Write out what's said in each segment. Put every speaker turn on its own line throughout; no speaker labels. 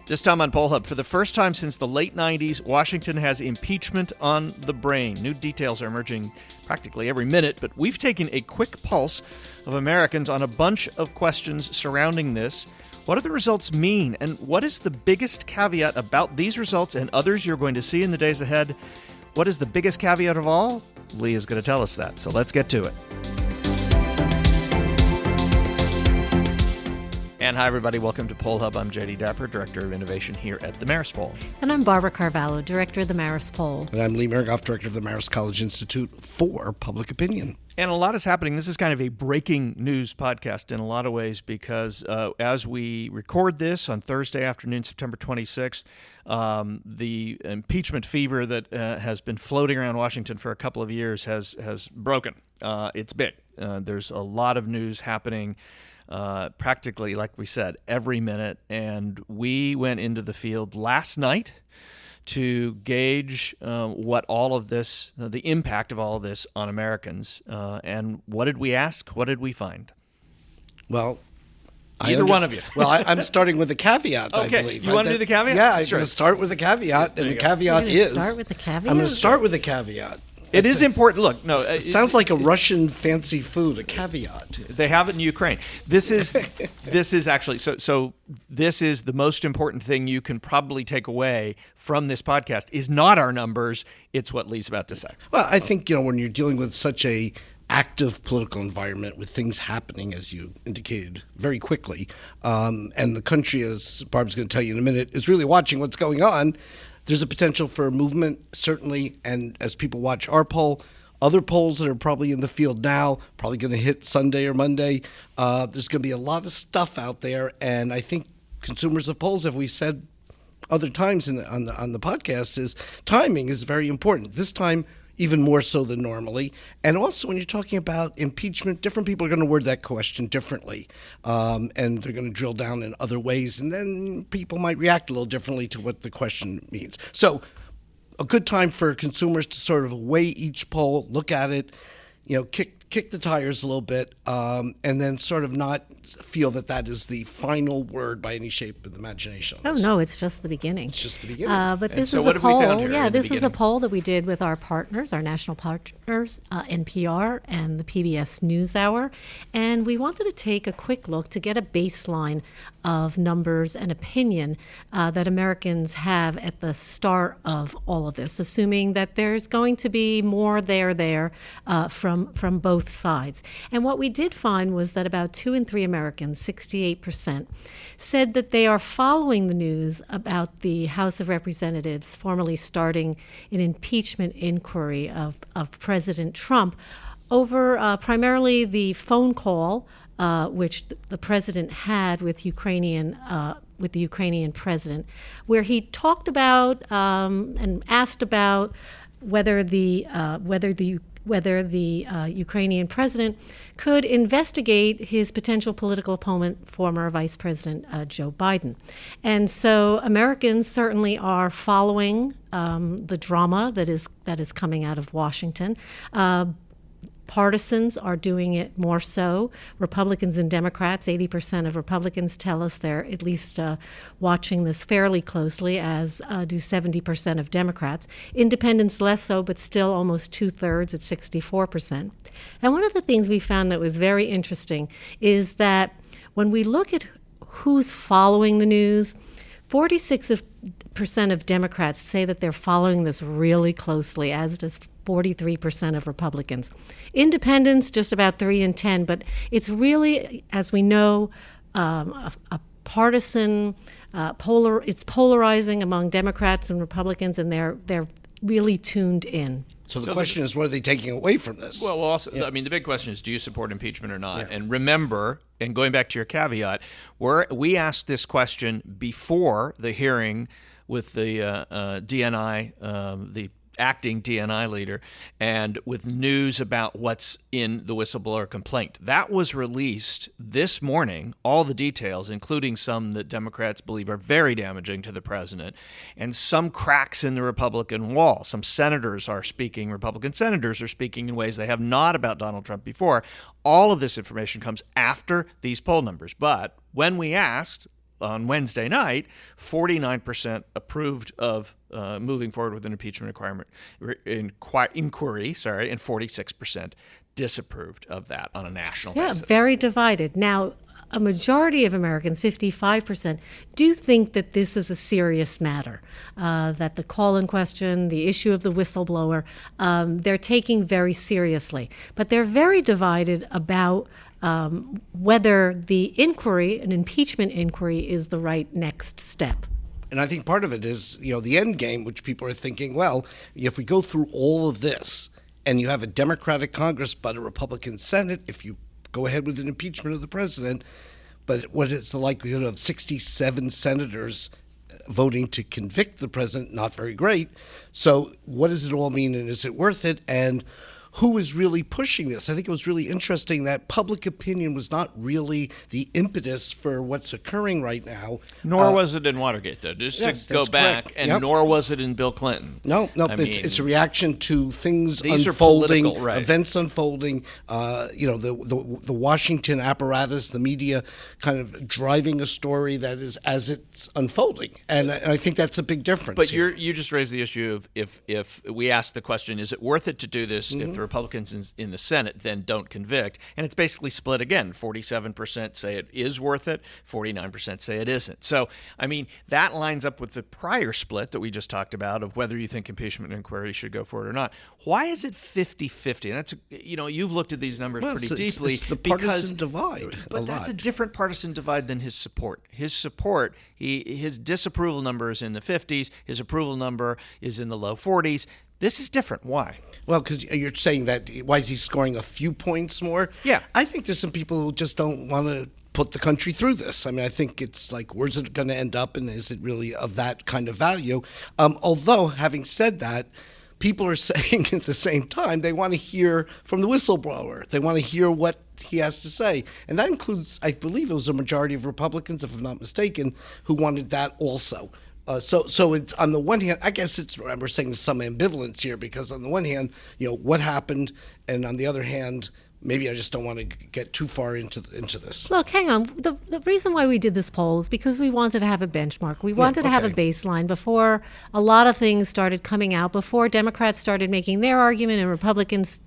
This time on Poll Hub, for the first time since the late 90s, Washington has impeachment on the brain. New details are emerging practically every minute, but we've taken a quick pulse of Americans on a bunch of questions surrounding this. What do the results mean, and what is the biggest caveat about these results and others you're going to see in the days ahead? What is the biggest caveat of all? Lee is going to tell us that, so let's get to it. And hi, everybody. Welcome to Poll Hub. I'm J.D. Dapper, Director of Innovation here at the Marist Poll.
And I'm Barbara Carvalho, Director of the Marist Poll.
And I'm Lee Marigoff, Director of the Marist College Institute for Public Opinion.
And a lot is happening. This is kind of a breaking news podcast in a lot of ways because as we record this on Thursday afternoon, September 26th, the impeachment fever that has been floating around Washington for a couple of years has broken. It's big. There's a lot of news happening practically, like we said, every minute. And we went into the field last night to gauge what all of this, the impact of all of this on Americans. And what did we ask? What did we find?
Well,
either one of you.
Well, I'm starting with a caveat,
okay.
I believe.
You want to do the caveat?
Yeah, I'm
sure.
going to start with a caveat. And the caveat is...
Start with the caveat?
I'm going to start with a caveat.
It is important. Look, no.
It sounds like a Russian fancy food, a caveat.
They have it in Ukraine. This is actually so this is the most important thing you can probably take away from this podcast is not our numbers, it's what Lee's about to say.
Well, I think, when you're dealing with such a active political environment with things happening, as you indicated, very quickly, and the country, as Barb's going to tell you in a minute, is really watching what's going on, there's a potential for a movement, certainly, and as people watch our poll, other polls that are probably in the field now, probably going to hit Sunday or Monday, there's going to be a lot of stuff out there, and I think consumers of polls, as we said other times on the podcast, is timing is very important. This time, even more so than normally. And also, when you're talking about impeachment, different people are going to word that question differently. And they're going to drill down in other ways. And then people might react a little differently to what the question means. So a good time for consumers to sort of weigh each poll, look at it, kick the tires a little bit, and then sort of not feel that is the final word by any shape of the imagination.
Oh, no, it's just the beginning.
It's just the beginning.
But this
so
is
what
a
have we
poll.
found here
Yeah,
in the
this is a
beginning?
poll that we did with our partners, our national partners, NPR and the PBS NewsHour. And we wanted to take a quick look to get a baseline of numbers and opinion that Americans have at the start of all of this, assuming that there's going to be more there from both sides. And what we did find was that about 2 in 3 Americans, 68%, said that they are following the news about the House of Representatives formally starting an impeachment inquiry of President Trump over primarily the phone call which the president had with the Ukrainian president, where he talked about and asked about whether the Ukrainian president could investigate his potential political opponent, former Vice President Joe Biden. And so Americans certainly are following the drama that is coming out of Washington. Partisans are doing it more so. Republicans and Democrats, 80% of Republicans tell us they're at least watching this fairly closely, as do 70% of Democrats. Independents less so, but still almost 2/3 at 64%. And one of the things we found that was very interesting is that when we look at who's following the news, 46% of Democrats say that they're following this really closely, as does 43% of Republicans. Independents, just about 3 in 10, but it's really, as we know, a partisan, it's polarizing among Democrats and Republicans, and they're really tuned in.
So the question is, what are they taking away from this?
Well, also, I mean, the big question is, do you support impeachment or not? Yeah. And remember, and going back to your caveat, we asked this question before the hearing with the DNI, the acting DNI leader, and with news about what's in the whistleblower complaint. That was released this morning, all the details, including some that Democrats believe are very damaging to the president, and some cracks in the Republican wall. Some Republican senators are speaking in ways they have not about Donald Trump before. All of this information comes after these poll numbers. But when we asked, on Wednesday night, 49% approved of moving forward with an impeachment inquiry, and 46% disapproved of that on a national basis.
Yeah, very divided. Now, a majority of Americans, 55%, do think that this is a serious matter, that the call in question, the issue of the whistleblower, they're taking very seriously. But they're very divided about whether the inquiry, an impeachment inquiry, is the right next step.
And I think part of it is, the end game, which people are thinking, well, if we go through all of this and you have a Democratic Congress but a Republican Senate, if you go ahead with an impeachment of the president, but what is the likelihood of 67 senators voting to convict the president? Not very great. So what does it all mean, and is it worth it? And who is really pushing this? I think it was really interesting that public opinion was not really the impetus for what's occurring right now.
Nor was it in Watergate, though. Just
yes,
to go back,
correct.
and
Yep.
nor was it in Bill Clinton.
No, it's a reaction to things
these
unfolding,
are political, right.
events unfolding. The Washington apparatus, the media, kind of driving a story that is as it's unfolding, and I think that's a big difference.
But
here.
you just raised the issue of if we ask the question, is it worth it to do this if the Republicans in the Senate then don't convict? And it's basically split again. 47% say it is worth it, 49% say it isn't. So, I mean, that lines up with the prior split that we just talked about of whether you think impeachment inquiry should go forward or not. Why is it 50-50? And that's, you've looked at these numbers pretty deeply.
It's the partisan divide.
But that's a different partisan divide than his support. His support, his disapproval number is in the 50s. His approval number is in the low 40s. This is different. Why?
Well, because you're saying that, why is he scoring a few points more?
Yeah.
I think there's some people who just don't want to put the country through this. I mean, I think it's like, where's it going to end up, and is it really of that kind of value? Although, having said that, people are saying at the same time they want to hear from the whistleblower. They want to hear what he has to say. And that includes, I believe it was a majority of Republicans, if I'm not mistaken, who wanted that also. So it's, on the one hand, I guess we're saying some ambivalence here, because on the one hand, what happened, and on the other hand, maybe I just don't want to get too far into this.
Look, hang on. The reason why we did this poll is because we wanted to have a benchmark. We wanted to have a baseline before a lot of things started coming out, before Democrats started making their argument and Republicans,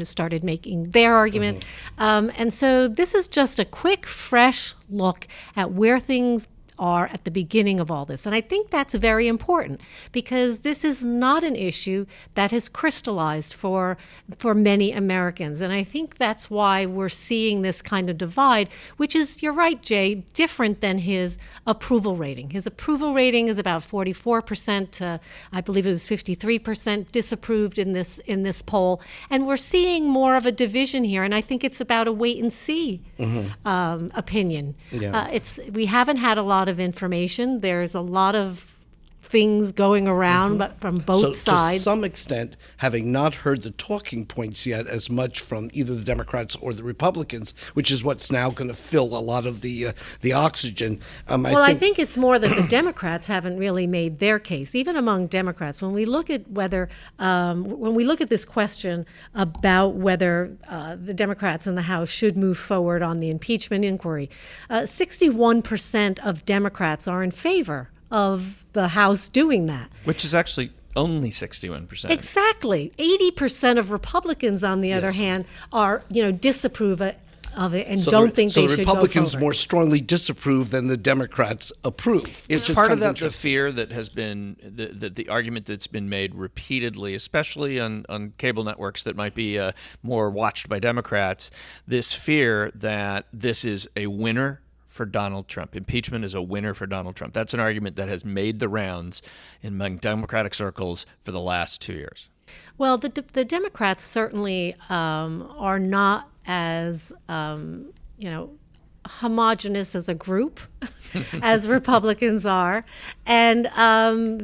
started making their argument. And so this is just a quick, fresh look at where things are at the beginning of all this. And I think that's very important, because this is not an issue that has crystallized for many Americans. And I think that's why we're seeing this kind of divide, which is, you're right, Jay, different than his approval rating. His approval rating is about 44%. I believe it was 53% disapproved in this poll. And we're seeing more of a division here. And I think it's about a wait and see opinion.
Yeah.
We haven't had a lot of information. There's a lot of things going around, but from both sides.
To some extent, having not heard the talking points yet as much from either the Democrats or the Republicans, which is what's now going to fill a lot of the oxygen.
I think it's more that the Democrats haven't really made their case. Even among Democrats, when we look at this question about whether the Democrats in the House should move forward on the impeachment inquiry, 61% of Democrats are in favor of the House doing that.
Which is actually only 61%.
Exactly. 80% of Republicans, on the other hand, are, disapprove of it and don't think they should go forward.
So the Republicans more strongly disapprove than the Democrats approve.
It's part of the fear that has been, the argument that's been made repeatedly, especially on cable networks that might be more watched by Democrats, this fear that this is a winner for Donald Trump. Impeachment is a winner for Donald Trump. That's an argument that has made the rounds among Democratic circles for the last 2 years.
Well, the Democrats certainly are not as, homogenous as a group as Republicans are. And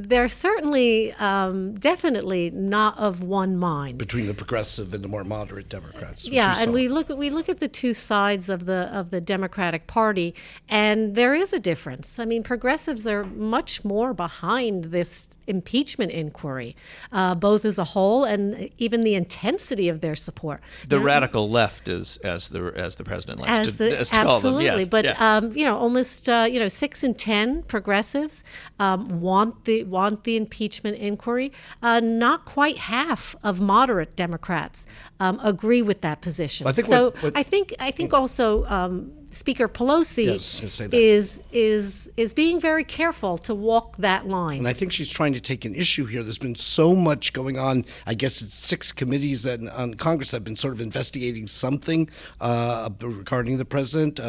they're certainly definitely not of one mind.
Between the progressive and the more moderate Democrats.
Yeah, and we look at the two sides of the Democratic Party, and there is a difference. I mean, progressives are much more behind this impeachment inquiry, both as a whole and even the intensity of their support.
The radical left is, as the president likes to call them.
Absolutely,
yes.
but
Yeah.
almost 6 in 10 progressives want the impeachment inquiry. Not quite half of moderate Democrats agree with that position.
I think
so
what-
I think also Speaker Pelosi
Yeah, I was gonna say that.
is being very careful to walk that line.
And I think she's trying to take an issue here. There's been so much going on. I guess it's 6 committees on Congress that have been sort of investigating something regarding the president,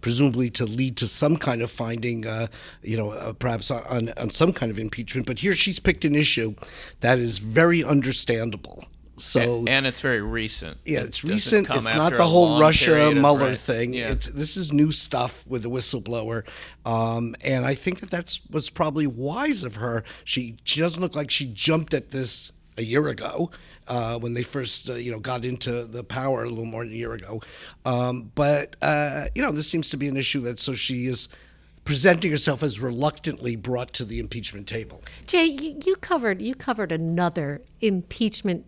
presumably to lead to some kind of finding, perhaps on some kind of impeachment. But here she's picked an issue that is very understandable. So
and it's very recent.
yeah,
It
it's
doesn't
recent.
come
It's
after
not
a
the whole
long
Russia
period of-
Mueller
right.
thing.
Yeah.
This is new stuff with the whistleblower, and I think that was probably wise of her. She doesn't look like she jumped at this a year ago when they first got into the power a little more than a year ago. But this seems to be an issue so she is presenting herself as reluctantly brought to the impeachment table.
Jay, you covered another impeachment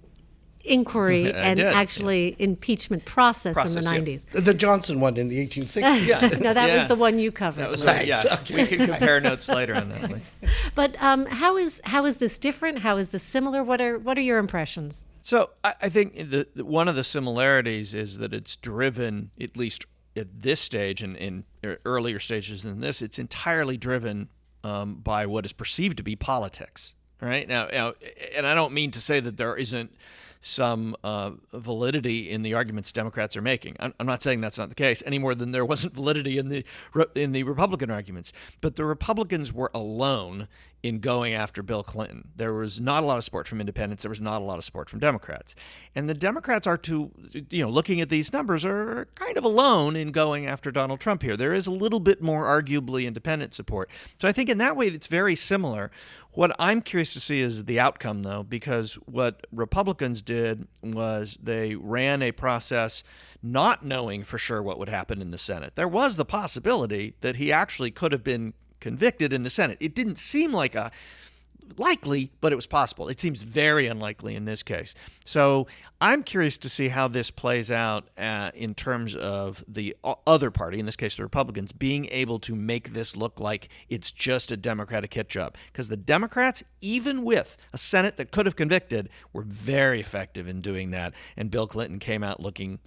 inquiry
I
and
did.
actually impeachment process in
Process,
the
yeah.
90s.
The Johnson one in the 1860s.
No, that
Yeah.
was the one you covered.
That was
Thanks.
yeah.
Okay.
We can compare notes later on that.
But how is this different? How is this similar? What are your impressions?
So I think one of the similarities is that it's driven, at least at this stage and in earlier stages than this, it's entirely driven by what is perceived to be politics. Right now, and I don't mean to say that there isn't some validity in the arguments Democrats are making. I'm not saying that's not the case any more than there wasn't validity in the Republican arguments. But the Republicans were alone in going after Bill Clinton. There was not a lot of support from independents. There was not a lot of support from Democrats. And the Democrats are looking at these numbers, are kind of alone in going after Donald Trump here. There is a little bit more arguably independent support. So I think in that way it's very similar. What I'm curious to see is the outcome, though, because what Republicans did was they ran a process not knowing for sure what would happen in the Senate. There was the possibility that he actually could have been convicted in the Senate. It didn't seem like likely, but it was possible. It seems very unlikely in this case. So I'm curious to see how this plays out in terms of the other party, in this case the Republicans, being able to make this look like it's just a Democratic hit job. Because the Democrats, even with a Senate that could have convicted, were very effective in doing that. And Bill Clinton came out looking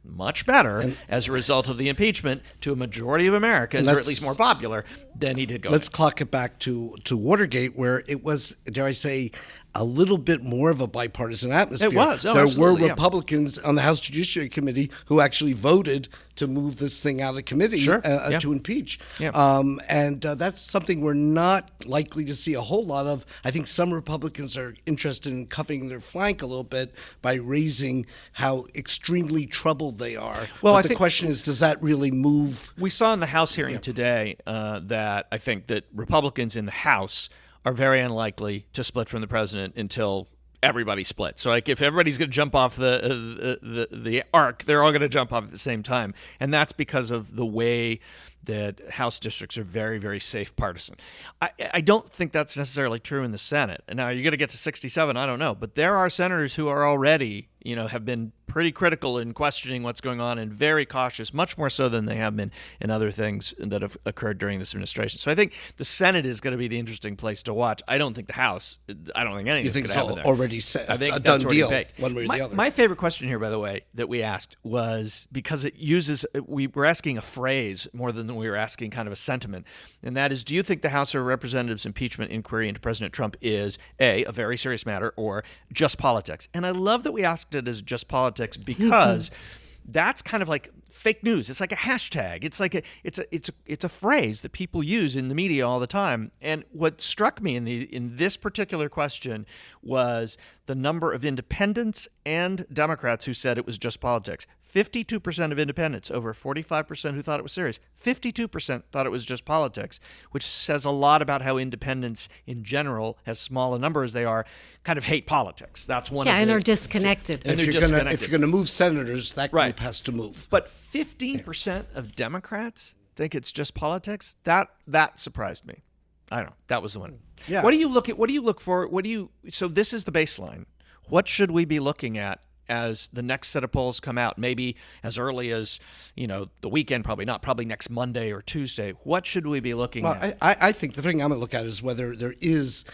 much better as a result of the impeachment to a majority of Americans, or at least more popular than he did going.
Let's clock it back to Watergate, where it was, dare I say, a little bit more of a bipartisan atmosphere.
It was. Oh,
there
absolutely,
were
yeah.
Republicans on the House Judiciary Committee who actually voted to move this thing out of committee to impeach.
Yeah.
And that's something we're not likely to see a whole lot of. I think some Republicans are interested in cuffing their flank a little bit by raising how extremely troubled they are.
Well,
but
I
the
think
question is, does that really move?
We saw in the House hearing today that I think that Republicans in the House are very unlikely to split from the president until everybody splits. So, like, if everybody's going to jump off the arc, they're all going to jump off at the same time, and that's because of the way that House districts are very, very safe partisan. I don't think that's necessarily true in the Senate. And now you're going to get to 67, I don't know, but there are senators who are already, have been pretty critical in questioning what's going on and very cautious, much more so than they have been in other things that have occurred during this administration. So I think the Senate is going to be the interesting place to watch. I don't think the House, I don't think anything's going to happen there.
Already set,
I think
a
that's
done
already
deal,
baked.
one way or the other.
My favorite question here, by the way, that we asked was because we were asking a phrase more than we were asking kind of a sentiment, and that is, do you think the House of Representatives impeachment inquiry into President Trump is a very serious matter, or just politics? And I love that we asked it as just politics because that's kind of like fake news. It's like a hashtag. It's a phrase that people use in the media all the time. And what struck me in this particular question was the number of independents and Democrats who said it was just politics. 52% of independents, over 45% who thought it was serious. 52% thought it was just politics, which says a lot about how independents in general, as small a number as they are, kind of hate politics. That's one of the...
and are disconnected.
And
if
they're
you're
disconnected.
going to move senators, that
Right.
group has to move.
But 15% of Democrats think it's just politics. That surprised me. I don't know. That was the one.
Yeah.
What do you look for? So this is the baseline. What should we be looking at as the next set of polls come out? Maybe as early as, the weekend, probably not, probably next Monday or Tuesday. What should we be looking at?
I think the thing I'm going to look at is whether there is,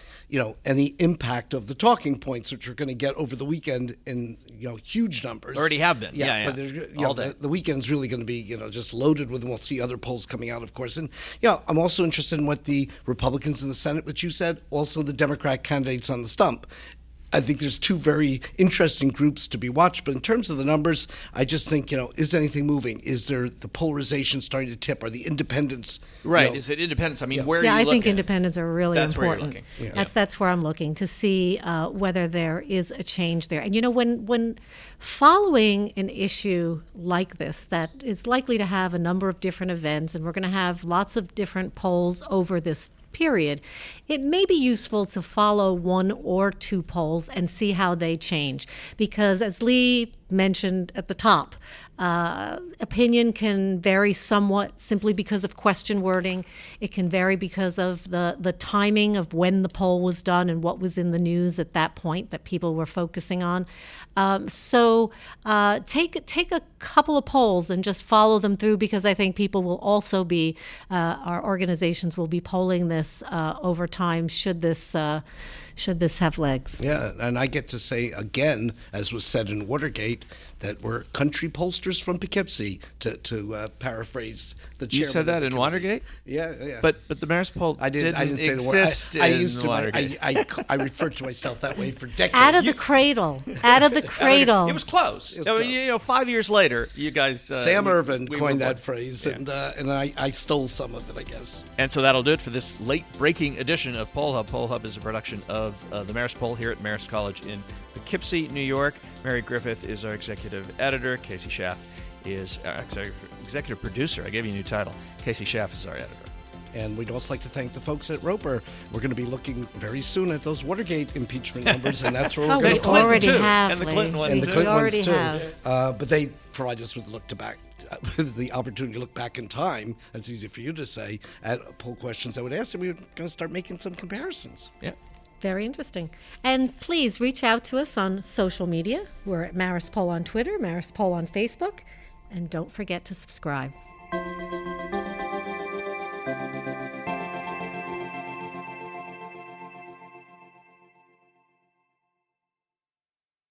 any impact of the talking points, which we're going to get over the weekend in, huge numbers.
Already have been. Yeah.
But the weekend's really going to be, just loaded with them. We'll see other polls coming out, of course. And, I'm also interested in what the Republicans in the Senate, which you said, also the Democrat candidates on the stump. I think there's two very interesting groups to be watched. But in terms of the numbers, I just think, is anything moving? Is there the polarization starting to tip? Are the independents?
Right. Is it independents? I mean, where are you
I
looking?
think independents are really
That's
important.
Where you're looking.
That's where I'm looking to see whether there is a change there. And, when following an issue like this that is likely to have a number of different events, and we're going to have lots of different polls over this period, it may be useful to follow one or two polls and see how they change. Because as Lee mentioned at the top, opinion can vary somewhat simply because of question wording. It can vary because of the timing of when the poll was done and what was in the news at that point that people were focusing on. So take a couple of polls and just follow them through, because I think people will also be, our organizations will be polling this over time should this have legs.
Yeah, and I get to say again, as was said in Watergate, that we're country pollsters from Poughkeepsie, to paraphrase the chairman.
You said that in Watergate?
Yeah.
But the Marist poll
I didn't say
exist
the word. I
in
used to.
Watergate.
I referred to myself that way for decades.
Out of the cradle.
It was close.
It was close.
5 years later, you guys.
Sam Irvin
we
coined
were
that phrase, and I stole some of it, I guess.
And so that'll do it for this late-breaking edition of Poll Hub. Poll Hub is a production of the Marist Poll here at Marist College in Poughkeepsie, New York. Mary Griffith is our executive editor. Casey Schaff is our executive producer. I gave you a new title. Casey Schaff is our editor.
And we'd also like to thank the folks at Roper. We're going to be looking very soon at those Watergate impeachment numbers, and that's where we're going to
we already have,
and the
Lee.
Clinton ones
and the
too.
Clinton
We already
ones too.
have.
But they provide us with the opportunity to look back in time. That's easy for you to say, at poll questions I would ask, and we're going to start making some comparisons.
Yeah.
Very interesting. And please reach out to us on social media. We're at Marist Poll on Twitter, Marist Poll on Facebook, and don't forget to subscribe.